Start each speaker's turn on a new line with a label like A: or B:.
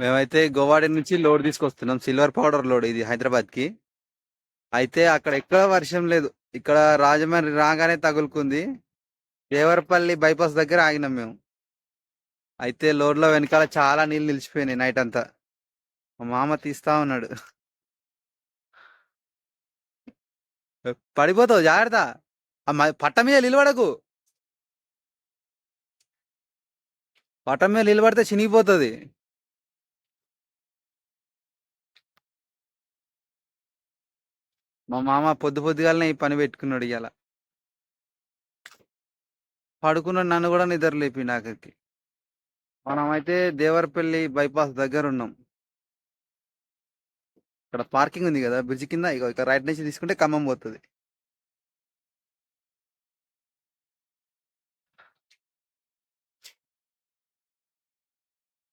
A: మేమైతే గోవాడి నుంచి లోడ్ తీసుకొస్తున్నాం, సిల్వర్ పౌడర్ లోడ్ ఇది హైదరాబాద్ కి. అయితే అక్కడ ఎక్కడ వర్షం లేదు. ఇక్కడ రాజమండ్రి రాగానే తగులుకుంది. దేవరపల్లి బైపాస్ దగ్గర ఆగినాం మేము. అయితే లోడ్ లో వెనకాల చాలా నీళ్ళు నిలిచిపోయినాయి నైట్ అంతా. మా మామ తీస్తా ఉన్నాడు. పడిపోతావు జాగ్రత్త. పట్ట మీద నిలబడకు. పట్ట మీద నిలబడితే చినిగిపోతుంది. మా మామ పొద్దు పొద్దుగాలనే ఈ పని పెట్టుకున్నాడు ఇవాళ. పడుకున్నాడు, నన్ను కూడా నిద్ర లేపిండు ఆఖరికి. మనమైతే దేవరపల్లి బైపాస్ దగ్గర ఉన్నాం. ఇక్కడ పార్కింగ్ ఉంది కదా బ్రిడ్జ్ కింద, ఇక రైట్ నుంచి తీసుకుంటే ఖమ్మం పోతుంది.